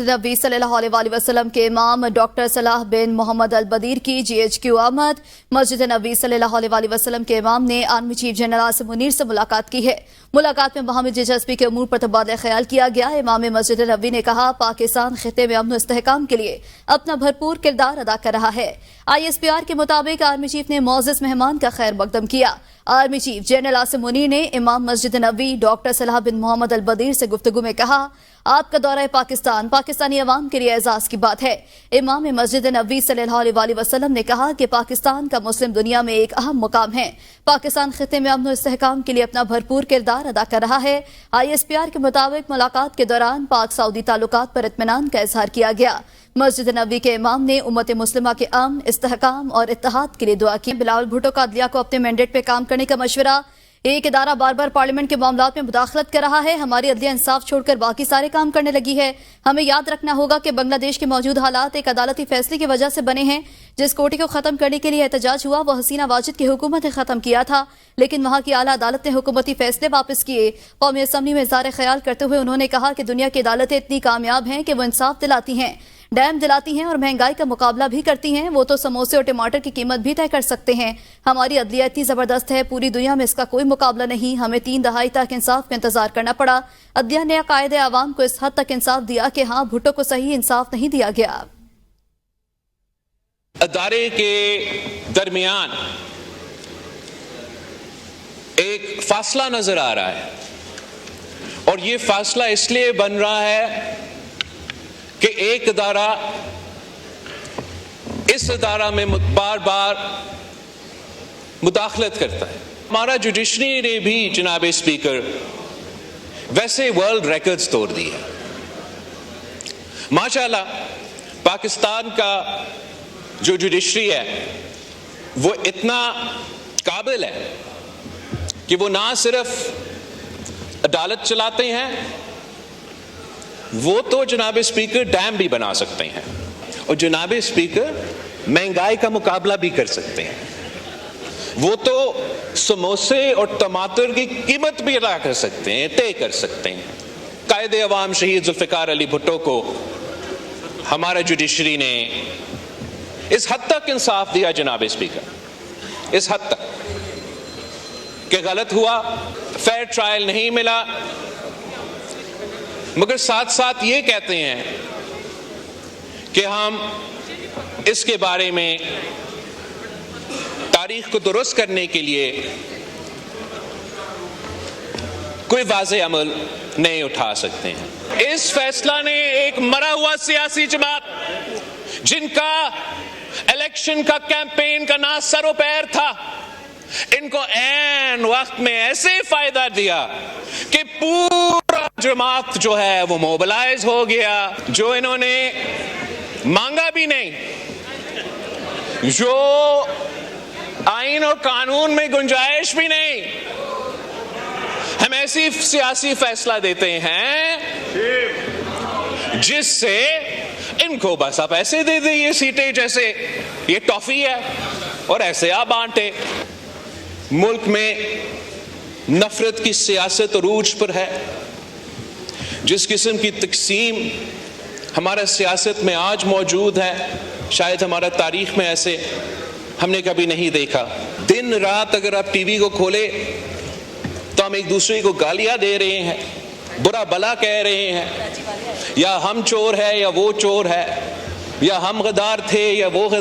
नबी सल्लल्लाहु अलैहि वसल्लम के इमाम डॉक्टर सलाह बिन मोहम्मद अल बदीर की GHQ आमद। मस्जिद नबी सल्लल्लाहु अलैहि वसल्लम के इमाम ने army chief general Asim Munir से मुलाकात की है। मुलाकात में बाहमी दिलचस्पी के उमूर पर तबादला ख्याल किया गया। इमाम मस्जिद नबी ने कहा, पाकिस्तान खिते में अमन इस्तेहकाम के लिए अपना भरपूर किरदार अदा कर रहा है। ISPR के मुताबिक आर्मी चीफ ने मौजूद मेहमान का खैर मकदम किया। Army chief general Asim Munir ने इमाम मस्जिद नबी डॉक्टर सलाह बिन मोहम्मद अल बदीर से गुफ्तगू में कहा, आपका दौरा पाकिस्तान पाकिस्तानी अवाम के लिए एजाज की बात है। इमाम मस्जिद नबी सल्लल्लाहु अलैहि वसल्लम ने कहा कि पाकिस्तान का मुस्लिम दुनिया में एक अहम मुकाम है। पाकिस्तान खिते में अमन और इस्तेहकाम के लिए अपना भरपूर किरदार अदा कर रहा है। ISPR के मुताबिक मुलाकात के दौरान पाक सऊदी ताल्लुकात पर इत्मीनान का इजहार किया गया। मस्जिद नबी के इमाम ने उम्मत मुस्लिमा के अमन, इस्तेहकाम और इत्तेहाद के लिए दुआ की। बिलावल भुट्टो का अदलिया को अपने मैंडेट पे काम करने का मशवरा। एक इदारा बार बार पार्लियामेंट के मामलात में मुदाखलत कर रहा है। हमारी अदलिया इंसाफ छोड़कर बाकी सारे काम करने लगी है। हमें याद रखना होगा कि बांग्लादेश के मौजूद हालात एक अदालती फैसले की वजह से बने हैं। जिस कोटे को खत्म करने के लिए एहतजाज हुआ वो हसीना वाजिद की हुकूमत ने खत्म किया था, लेकिन वहां की आला अदालत ने हुकूमती फैसले वापस किए। कौमी असम्बली में इज़हार ख्याल करते हुए उन्होंने कहा कि दुनिया की अदालतें इतनी कामयाब हैं कि वो इंसाफ दिलाती हैं, डैम दिलाती हैं और महंगाई का मुकाबला भी करती हैं। वो तो समोसे और टमाटर की कीमत भी तय कर सकते हैं। हमारी अदलिया इतनी जबरदस्त है, पूरी दुनिया में इसका कोई मुकाबला नहीं। हमें 3 दहाई तक इंसाफ का इंतजार करना पड़ा। अदलिया ने कायदे आवाम को इस हद तक इंसाफ दिया कि हाँ, भुट्टो को सही इंसाफ नहीं दिया गया। अदारे के दरमियान एक फासला नजर आ रहा है और ये फासला इसलिए बन रहा है कि एक अदारा इस अदारा में बार बार मुदाखलत करता है। हमारा जुडिशरी ने भी जनाब स्पीकर वैसे वर्ल्ड रिकॉर्ड्स तोड़ दिए हैं। माशाल्लाह पाकिस्तान का जो जुडिशरी है वो इतना काबिल है कि वो ना सिर्फ अदालत चलाते हैं, वो तो जनाब स्पीकर डैम भी बना सकते हैं और जनाब स्पीकर महंगाई का मुकाबला भी कर सकते हैं। वो तो समोसे और टमाटर की कीमत भी अदा कर सकते हैं, तय कर सकते हैं। कायदे अवाम शहीद जुल्फिकार अली भुट्टो को हमारा जुडिशरी ने इस हद तक इंसाफ दिया जनाब स्पीकर, इस हद तक कि गलत हुआ, फेयर ट्रायल नहीं मिला, मगर साथ साथ ये कहते हैं कि हम इसके बारे में तारीख को दुरुस्त करने के लिए कोई वाज़ेह अमल नहीं उठा सकते हैं। इस फैसला ने एक मरा हुआ सियासी जमात जिनका इलेक्शन का कैंपेन का ना सरो पैर था, इनको ऐन वक्त में ऐसे फायदा दिया कि पूरा जमात जो है वो मोबिलाइज हो गया। जो इन्होंने मांगा भी नहीं, जो आइन और कानून में गुंजाइश भी नहीं, हम ऐसी सियासी फैसला देते हैं जिससे इनको बस आप ऐसे दे दे ये सीटें जैसे ये टॉफी है और ऐसे आप बांटे। मुल्क में नफरत की सियासत अरूज पर है। जिस किस्म की तकसीम हमारा सियासत में आज मौजूद है, शायद हमारा तारीख में ऐसे हमने कभी नहीं देखा। दिन रात अगर आप टीवी को खोले तो हम एक दूसरे को गालियां दे रहे हैं, बुरा भला कह रहे हैं, या हम चोर है या वो चोर है, या हम गद्दार थे या वो गद्दार।